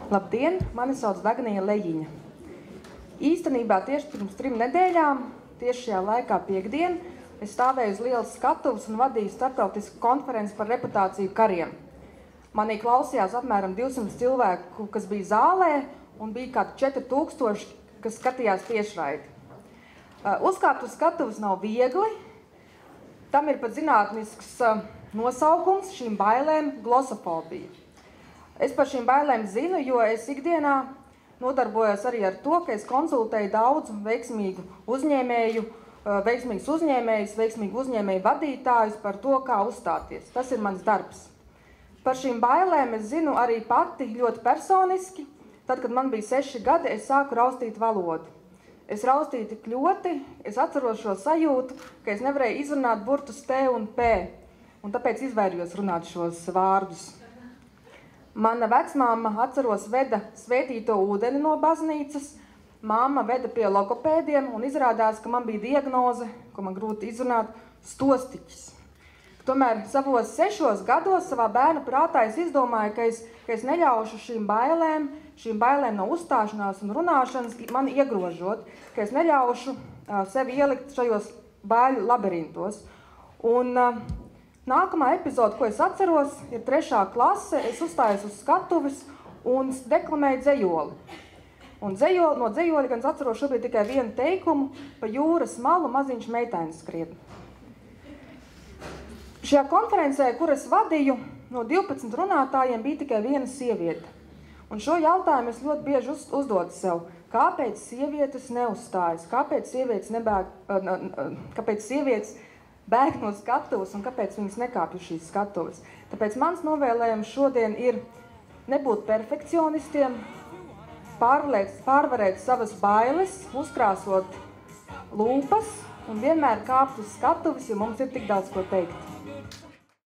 Labdien, mani sauc Dagnija Lejiņa. Īstenībā tieši pirms 3 nedēļām, tieši šajā laikā piekdien, es stāvēju uz lielas skatuves un vadīju starptautisku konferenci par reputāciju kariem. Manī klausījās apmēram 200 cilvēku, kas bija zālē, un bija kādi 4000, kas skatījās tiešraidi. Uzkāpt uz skatuves nav viegli. Tam ir pat zinātnisks nosaukums šīm bailēm – glosofobija. Es par šīm bailēm zinu, jo es ikdienā nodarbojos arī ar to, ka es konsultēju daudz veiksmīgu uzņēmēju, veiksmīgu uzņēmēju vadītājus par to, kā uzstāties. Tas ir mans darbs. Par šīm bailēm es zinu arī pati ļoti personiski. Tad, kad man bija 6 gadi, es sāku raustīt valodu. Es raustīju tik ļoti, es atceros šo sajūtu, ka es nevarēju izrunāt burtus T un P, un tāpēc izvairījos runāt šos vārdus. Mana vecmāma, atceros, veda svētīto ūdeni no baznīcas, mamma veda pie logopēdiem, un izrādās, ka man bija diagnoze, ko man grūti izrunāt, stostiķis. Tomēr savos 6 gados savā bērna prātā es izdomāju, ka es neļaušu šīm bailēm no uzstāšanās un runāšanas mani iegrožot, ka es neļaušu sevi ielikt šajos baiļu labirintos. Un nākamā epizode, ko es atceros, ir 3. klase, es uzstājos uz skatuves un deklamēju dzejoli. Un no dzejoļa gan atceros šobrīd tikai vienu teikumu: pa jūras malu maziņš meitainis skrien. Šajā konferencē, kur es vadīju, no 12 runātājiem bija tikai viena sieviete. Un šo jautājumu es ļoti bieži uzdodu sev: kāpēc sievietes neuzstājas, kāpēc sievietes bēg no skatuves un kāpēc viņas nekāpj uz šīs skatuves. Tāpēc mans novēlējums šodien ir nebūt perfekcionistiem, pārvarēt savas bailes, uzkrāsot lūpas un vienmēr kāpt uz skatuves, jo mums ir tik daudz ko teikt.